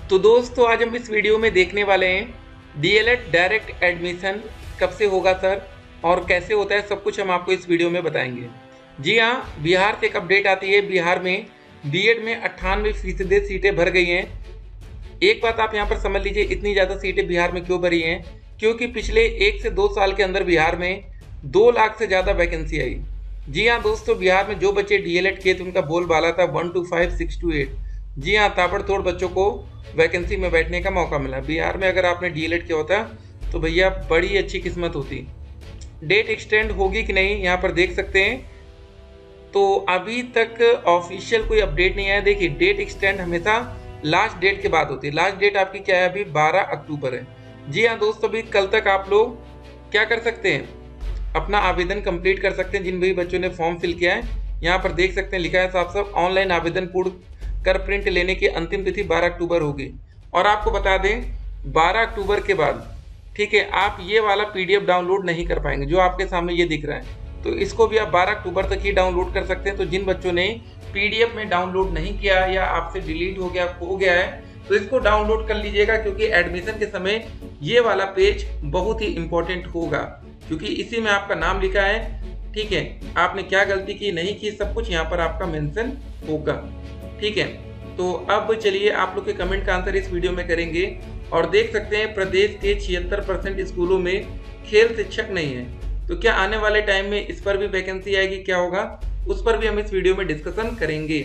तो दोस्तों आज हम इस वीडियो में देखने वाले हैं डीएलएड डायरेक्ट एडमिशन कब से होगा सर और कैसे होता है, सब कुछ हम आपको इस वीडियो में बताएंगे। जी हाँ, बिहार से एक अपडेट आती है। बिहार में बीएड में 98% सीटें भर गई हैं। एक बात आप यहाँ पर समझ लीजिए, इतनी ज़्यादा सीटें बिहार में क्यों भरी हैं? क्योंकि पिछले 1 से 2 साल के अंदर बिहार में 2 लाख से ज़्यादा वैकेंसी आई। जी हाँ दोस्तों, बिहार में जो बच्चे डीएलएड किए थे उनका बोलबाला था 1 to 5, 6 to 8। जी हाँ, ताबड़तोड़ बच्चों को वैकेंसी में बैठने का मौका मिला। बिहार में अगर आपने डीएलएड किया होता तो भैया बड़ी अच्छी किस्मत होती। डेट एक्सटेंड होगी कि नहीं यहाँ पर देख सकते हैं। तो अभी तक ऑफिशियल कोई अपडेट नहीं आया। देखिए, डेट एक्सटेंड हमेशा लास्ट डेट के बाद होती है। लास्ट डेट आपकी क्या है? अभी 12 अक्टूबर है। जी हाँ दोस्तों, अभी कल तक आप लोग क्या कर सकते हैं? अपना आवेदन कंप्लीट कर सकते हैं। जिन भी बच्चों ने फॉर्म फिल किया है, यहाँ पर देख सकते हैं लिखा है साफ साफ, ऑनलाइन आवेदन पूर्ण कर प्रिंट लेने की अंतिम तिथि 12 अक्टूबर होगी। और आपको बता दें 12 अक्टूबर के बाद, ठीक है, आप ये वाला पीडीएफ डाउनलोड नहीं कर पाएंगे जो आपके सामने ये दिख रहा है। तो इसको भी आप 12 अक्टूबर तक ही डाउनलोड कर सकते हैं। तो जिन बच्चों ने पीडीएफ में डाउनलोड नहीं किया या आपसे डिलीट हो गया, खो गया है, तो इसको डाउनलोड कर लीजिएगा, क्योंकि एडमिशन के समय ये वाला पेज बहुत ही इंपॉर्टेंट होगा, क्योंकि इसी में आपका नाम लिखा है। ठीक है, आपने क्या गलती की नहीं की, सब कुछ यहाँ पर आपका मेंशन होगा। ठीक है, तो अब चलिए आप लोग के कमेंट का आंसर इस वीडियो में करेंगे। और देख सकते हैं प्रदेश के 76% स्कूलों में खेल शिक्षक नहीं है। तो क्या आने वाले टाइम में इस पर भी वैकेंसी आएगी? क्या होगा उस पर भी हम इस वीडियो में डिस्कशन करेंगे।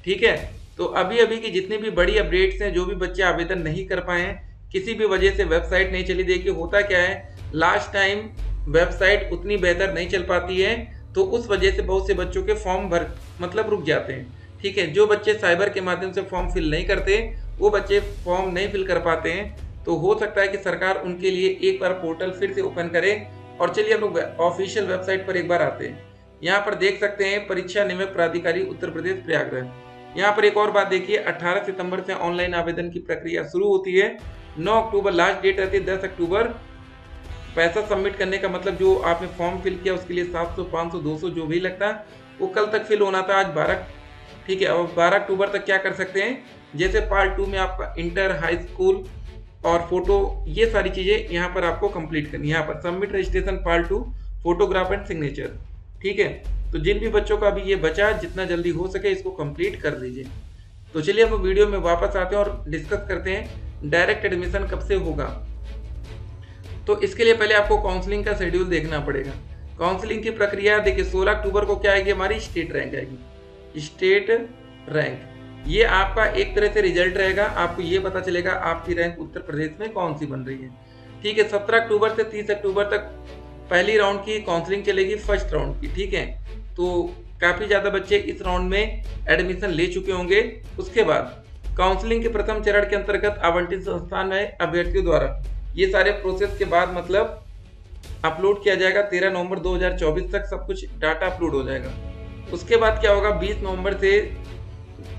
ठीक है, तो अभी की जितनी भी बड़ी अपडेट्स हैं, जो भी बच्चे आवेदन नहीं कर पाए हैं, किसी भी वजह से वेबसाइट नहीं चली। देखिए होता क्या है, लास्ट टाइम वेबसाइट उतनी बेहतर नहीं चल पाती है, तो उस वजह से बहुत से बच्चों के फॉर्म मतलब रुक जाते हैं। ठीक है, जो बच्चे साइबर के माध्यम से फॉर्म फिल नहीं करते, वो बच्चे फॉर्म नहीं फिल कर पाते हैं। तो हो सकता है कि सरकार उनके लिए एक बार पोर्टल फिर से ओपन करे। और चलिए हम लोग ऑफिशियल वेबसाइट पर एक बार आते हैं। यहाँ पर देख सकते हैं परीक्षा नियामक प्राधिकारी उत्तर प्रदेश प्रयागराज। यहाँ पर एक और बात देखिए, 18 सितंबर से ऑनलाइन आवेदन की प्रक्रिया शुरू होती है। 9 अक्टूबर लास्ट डेट रहती है। 10 अक्टूबर पैसा सबमिट करने का मतलब जो आपने फॉर्म फिल किया उसके लिए 700, 500, 200 जो भी लगता है वो कल तक फिल होना था। आज 12, ठीक है, और 12 अक्टूबर तक क्या कर सकते हैं, जैसे पार्ट 2 में आपका इंटर, हाई स्कूल और फोटो, ये सारी चीज़ें यहाँ पर आपको कंप्लीट करनी है। यहाँ पर submit registration part 2, photograph and signature. ठीक है, तो जिन भी बच्चों का अभी ये बचा, जितना जल्दी हो सके इसको कंप्लीट कर दीजिए। तो चलिए अब वीडियो में वापस आते हैं और डिस्कस करते हैं डायरेक्ट एडमिशन कब से होगा। तो इसके लिए पहले आपको काउंसलिंग का शेड्यूल देखना पड़ेगा। काउंसलिंग की प्रक्रिया देखिए, 16 अक्टूबर को क्या आएगी, हमारी स्टेट रैंक आएगी। स्टेट रैंक, ये आपका एक तरह से रिजल्ट रहेगा। आपको ये पता चलेगा आपकी रैंक उत्तर प्रदेश में कौन सी बन रही है। ठीक है, 17 अक्टूबर से 30 अक्टूबर तक पहली राउंड की काउंसलिंग चलेगी, फर्स्ट राउंड की। ठीक है, तो काफ़ी ज़्यादा बच्चे इस राउंड में एडमिशन ले चुके होंगे। उसके बाद काउंसलिंग के प्रथम चरण के अंतर्गत आवंटित संस्थान में अभ्यर्थियों द्वारा ये सारे प्रोसेस के बाद मतलब अपलोड किया जाएगा। 13 नवंबर 2024 तक सब कुछ डाटा अपलोड हो जाएगा। उसके बाद क्या होगा, 20 नवंबर से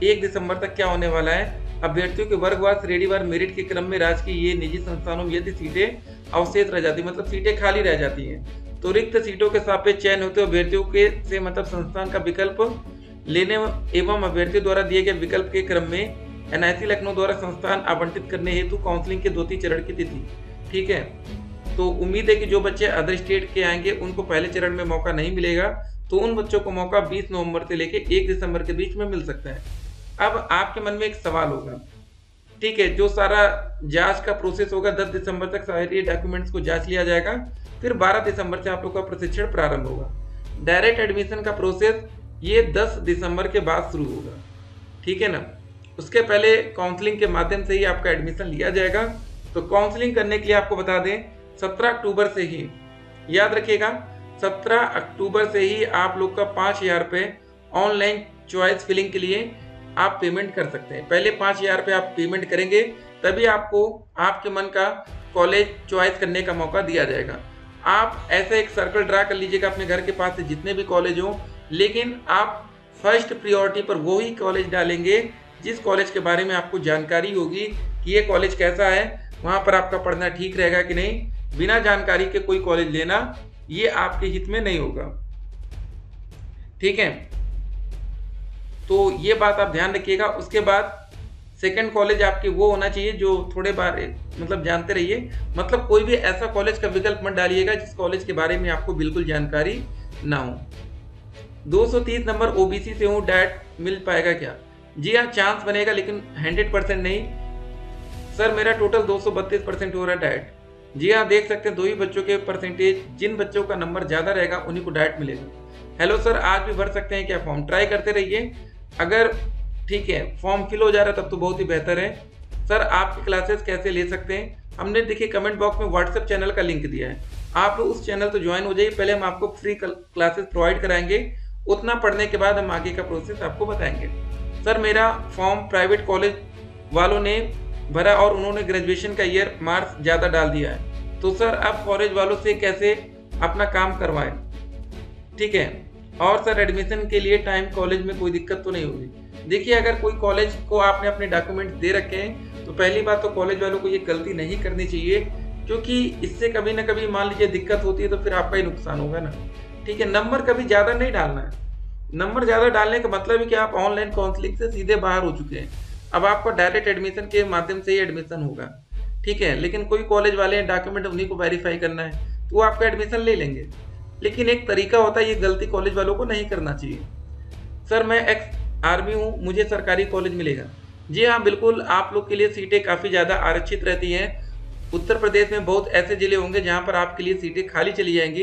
1 दिसंबर तक क्या होने वाला है, अभ्यर्थियों के वर्गवार श्रेणीवार मेरिट के क्रम में राजकीय ये निजी संस्थानों में यदि सीटें अवशेष रह जाती, मतलब सीटें खाली रह जाती हैं, तो रिक्त सीटों के सापेक्ष चयन होते अभ्यर्थियों के से मतलब संस्थान का विकल्प लेने एवं अभ्यर्थियों द्वारा दिए गए विकल्प के क्रम में एनआईसी लखनऊ द्वारा संस्थान आवंटित करने हेतु काउंसलिंग के 2 चरण की तिथि। ठीक है, तो उम्मीद है कि जो बच्चे अदर स्टेट के आएंगे उनको पहले चरण में मौका नहीं मिलेगा, तो उन बच्चों को मौका 20 नवंबर से लेकर 1 दिसंबर के बीच में मिल सकता है। अब आपके मन में एक सवाल होगा, ठीक है, जो सारा जांच का प्रोसेस होगा 10 दिसंबर तक सारे डॉक्यूमेंट्स को जांच लिया जाएगा, फिर 12 दिसंबर से आप लोग का प्रशिक्षण प्रारंभ होगा। डायरेक्ट एडमिशन का प्रोसेस ये 10 दिसंबर के बाद शुरू होगा। ठीक है ना, उसके पहले काउंसलिंग के माध्यम से ही आपका एडमिशन लिया जाएगा। तो काउंसलिंग करने के लिए आपको बता दें 17 अक्टूबर से ही, याद रखिएगा, 17 अक्टूबर से ही आप लोग का 5000 रुपये ऑनलाइन चॉइस फिलिंग के लिए आप पेमेंट कर सकते हैं। पहले 5000 रुपये आप पेमेंट करेंगे, तभी आपको आपके मन का कॉलेज चॉइस करने का मौका दिया जाएगा। आप ऐसे एक सर्कल ड्रा कर लीजिएगा अपने घर के पास से जितने भी कॉलेज हों, लेकिन आप फर्स्ट प्रियोरिटी पर वो ही कॉलेज डालेंगे जिस कॉलेज के बारे में आपको जानकारी होगी कि ये कॉलेज कैसा है, वहाँ पर आपका पढ़ना ठीक रहेगा कि नहीं। बिना जानकारी के कोई कॉलेज लेना ये आपके हित में नहीं होगा। ठीक है, तो ये बात आप ध्यान रखिएगा। उसके बाद सेकंड कॉलेज आपके वो होना चाहिए जो थोड़े बार मतलब जानते रहिए, मतलब कोई भी ऐसा कॉलेज का विकल्प मत डालिएगा जिस कॉलेज के बारे में आपको बिल्कुल जानकारी ना हो। 230 नंबर ओबीसी से हूँ, डैट मिल पाएगा क्या? जी हाँ, चांस बनेगा लेकिन 100% नहीं सर, मेरा टोटल 232% हो रहा है डैट। जी हाँ, देख सकते हैं 2 ही बच्चों के परसेंटेज, जिन बच्चों का नंबर ज़्यादा रहेगा उन्हीं को डैट मिलेगा। हेलो सर, आज भी भर सकते हैं क्या फॉर्म? ट्राई करते रहिए, अगर ठीक है फॉर्म फिल हो जा रहा है तब तो बहुत ही बेहतर है। सर आपकी क्लासेस कैसे ले सकते हैं? हमने देखिए कमेंट बॉक्स में व्हाट्सएप चैनल का लिंक दिया है, आप उस चैनल तो ज्वाइन हो जाइए। पहले हम आपको फ्री क्लासेस प्रोवाइड कराएंगे, उतना पढ़ने के बाद हम आगे का प्रोसेस आपको बताएंगे। सर मेरा फॉर्म प्राइवेट कॉलेज वालों ने भरा और उन्होंने ग्रेजुएशन का ईयर मार्क्स ज़्यादा डाल दिया है, तो सर आप कॉलेज वालों से कैसे अपना काम करवाएं? ठीक है, और सर एडमिशन के लिए टाइम कॉलेज में कोई दिक्कत तो नहीं होगी? देखिए, अगर कोई कॉलेज को आपने अपने डॉक्यूमेंट दे रखे हैं तो पहली बात तो कॉलेज वालों को ये गलती नहीं करनी चाहिए, क्योंकि इससे कभी ना कभी मान लीजिए दिक्कत होती है तो फिर आपका ही नुकसान होगा ना। ठीक है, नंबर कभी ज़्यादा नहीं डालना है। नंबर ज़्यादा डालने का मतलब है कि आप ऑनलाइन काउंसलिंग से सीधे बाहर हो चुके हैं, अब आपको डायरेक्ट एडमिशन के माध्यम से ही एडमिशन होगा। ठीक है, लेकिन कोई कॉलेज वाले डॉक्यूमेंट उन्हीं को वेरीफाई करना है तो वो आपका एडमिशन ले लेंगे, लेकिन एक तरीका होता है, ये गलती कॉलेज वालों को नहीं करना चाहिए। सर मैं एक्स आर्मी हूँ, मुझे सरकारी कॉलेज मिलेगा? जी हाँ, बिल्कुल, आप लोग के लिए सीटें काफ़ी ज़्यादा आरक्षित रहती हैं। उत्तर प्रदेश में बहुत ऐसे ज़िले होंगे जहाँ पर आपके लिए सीटें खाली चली जाएंगी,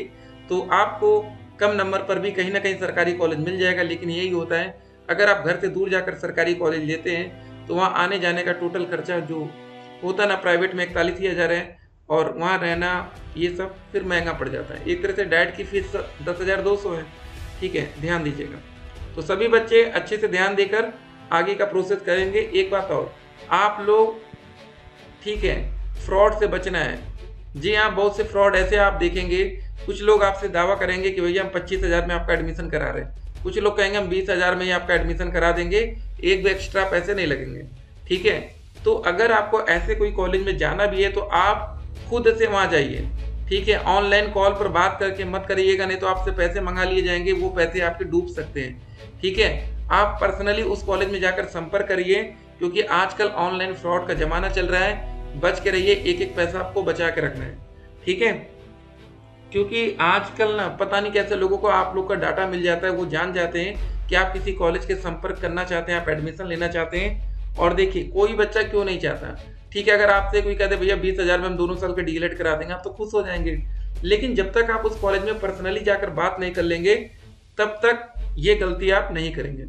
तो आपको कम नंबर पर भी कहीं ना कहीं सरकारी कॉलेज मिल जाएगा। लेकिन यही होता है, अगर आप घर से दूर जाकर सरकारी कॉलेज लेते हैं तो वहाँ आने जाने का टोटल खर्चा जो होता ना, प्राइवेट में 41,000 है और वहाँ रहना ये सब फिर महंगा पड़ जाता है। एक तरह से डैट की फीस 10,200 है। ठीक है, ध्यान दीजिएगा। तो सभी बच्चे अच्छे से ध्यान देकर आगे का प्रोसेस करेंगे। एक बात और, आप लोग ठीक है फ्रॉड से बचना है। जी हाँ, बहुत से फ्रॉड ऐसे आप देखेंगे, कुछ लोग आपसे दावा करेंगे कि भैया हम 25,000 में आपका एडमिशन करा रहे हैं, कुछ लोग कहेंगे हम 20,000 में ही आपका एडमिशन करा देंगे, एक भी एक्स्ट्रा पैसे नहीं लगेंगे। ठीक है, तो अगर आपको ऐसे कोई कॉलेज में जाना भी है तो आप खुद से वहाँ जाइए। ठीक है, ऑनलाइन कॉल पर बात करके मत करिएगा, नहीं तो आपसे पैसे मंगा लिए जाएंगे, वो पैसे आपके डूब सकते हैं। ठीक है, आप पर्सनली उस कॉलेज में जाकर संपर्क करिए, क्योंकि आजकल ऑनलाइन फ्रॉड का जमाना चल रहा है। बच के रहिए, एक एक पैसा आपको बचा के रखना है। ठीक है, क्योंकि आजकल ना पता नहीं कैसे लोगों को आप लोग का डाटा मिल जाता है, वो जान जाते हैं कि आप किसी कॉलेज के संपर्क करना चाहते हैं, आप एडमिशन लेना चाहते हैं। और देखिए, कोई बच्चा क्यों नहीं चाहता। ठीक है, अगर आपसे कोई कहते भैया 20,000 में हम दोनों साल के डीएलएड करा देंगे, आप तो खुश हो जाएंगे, लेकिन जब तक आप उस कॉलेज में पर्सनली जाकर बात नहीं कर लेंगे तब तक ये गलती आप नहीं करेंगे।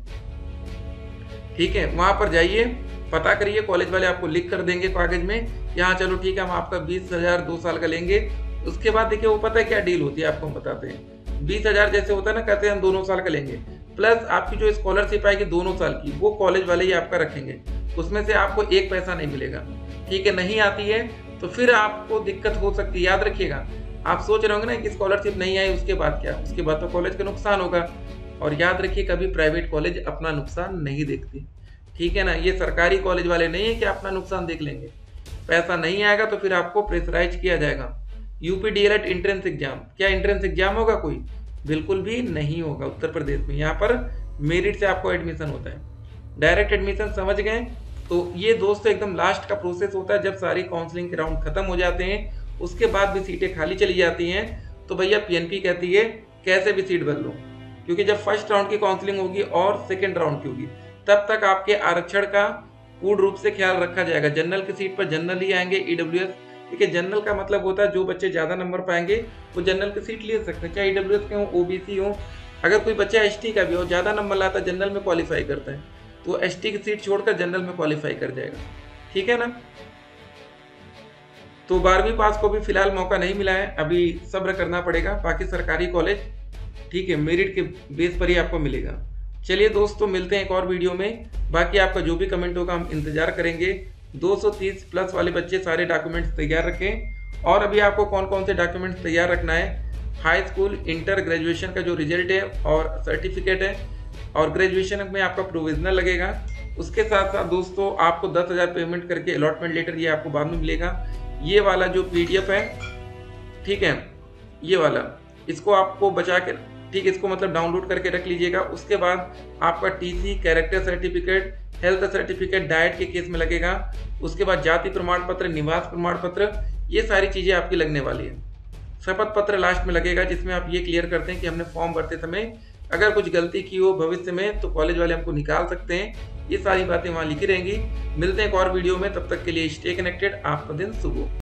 ठीक है, वहां पर जाइए, पता करिए, कॉलेज वाले आपको लिख कर देंगे कागज में, यहाँ चलो ठीक है हम आपका 20,000 2 साल का लेंगे। उसके बाद देखिए वो पता है क्या डील होती है, आपको हम बताते हैं। 20,000 जैसे होता है ना, कहते हैं हम 2 साल का लेंगे, प्लस आपकी जो स्कॉलरशिप आएगी 2 साल की, वो कॉलेज वाले ही आपका रखेंगे, उसमें से आपको एक पैसा नहीं मिलेगा। ठीक है, नहीं आती है तो फिर आपको दिक्कत हो सकती है। याद रखिएगा, आप सोच रहे होंगे ना कि स्कॉलरशिप नहीं आई उसके बाद क्या, उसके बाद तो कॉलेज का नुकसान होगा। और याद रखिए, कभी प्राइवेट कॉलेज अपना नुकसान नहीं देखती। ठीक है ना, ये सरकारी कॉलेज वाले नहीं है कि अपना नुकसान देख लेंगे। पैसा नहीं आएगा तो फिर आपको प्रेशराइज किया जाएगा। यूपी डीएलएड एंट्रेंस एग्जाम, क्या एंट्रेंस एग्जाम होगा कोई? बिल्कुल भी नहीं होगा उत्तर प्रदेश में। यहाँ पर मेरिट से आपको एडमिशन होता है, डायरेक्ट एडमिशन, समझ गए? तो ये दोस्तों एकदम लास्ट का प्रोसेस होता है, जब सारी काउंसलिंग के राउंड खत्म हो जाते हैं, उसके बाद भी सीटें खाली चली जाती हैं, तो भैया पीएनपी कहती है कैसे भी सीट भर लो, क्योंकि जब फर्स्ट राउंड की काउंसलिंग होगी और सेकेंड राउंड की होगी तब तक आपके आरक्षण का पूर्ण रूप से ख्याल रखा जाएगा। जनरल की सीट पर जनरल ही आएंगे, ईडब्ल्यूएस। देखिए, जनरल का मतलब होता है जो बच्चे ज़्यादा नंबर पाएंगे वो जनरल की सीट ले सकते हैं, चाहे ईडब्ल्यूएस के हों, ओबीसी हों। अगर कोई बच्चा एसटी का भी हो, ज़्यादा नंबर लाता है, जनरल में क्वालिफाई करता है, तो एसटी की सीट छोड़कर जनरल में क्वालिफाई कर जाएगा। ठीक है ना? तो 12वीं पास को भी फिलहाल मौका नहीं मिला है, अभी सब्र करना पड़ेगा। बाकी सरकारी कॉलेज ठीक है मेरिट के बेस पर ही आपको मिलेगा। चलिए दोस्तों, मिलते हैं एक और वीडियो में। बाकी आपका जो भी कमेंट होगा हम इंतजार करेंगे। 230 प्लस वाले बच्चे सारे डॉक्यूमेंट्स तैयार रखें। और अभी आपको कौन कौन से डॉक्यूमेंट्स तैयार रखना है, हाई स्कूल, इंटर, ग्रेजुएशन का जो रिजल्ट है और सर्टिफिकेट है, और ग्रेजुएशन में आपका प्रोविजनल लगेगा। उसके साथ साथ दोस्तों आपको 10,000 पेमेंट करके अलॉटमेंट लेटर ये आपको बाद में मिलेगा। ये वाला जो PDF है, ठीक है, ये वाला, इसको आपको बचा के ठीक, इसको मतलब डाउनलोड करके रख लीजिएगा। उसके बाद आपका TC, character certificate, health certificate diet के केस में लगेगा। उसके बाद जाति प्रमाण पत्र, निवास प्रमाण पत्र, ये सारी चीज़ें आपकी लगने वाली है। शपथ पत्र लास्ट में लगेगा, जिसमें आप ये क्लियर करते हैं कि हमने फॉर्म भरते समय अगर कुछ गलती की हो भविष्य में तो कॉलेज वाले हमको निकाल सकते हैं। ये सारी बातें वहाँ लिखी रहेंगी। मिलते हैं एक और वीडियो में, तब तक के लिए स्टे कनेक्टेड। आपका दिन शुभ हो।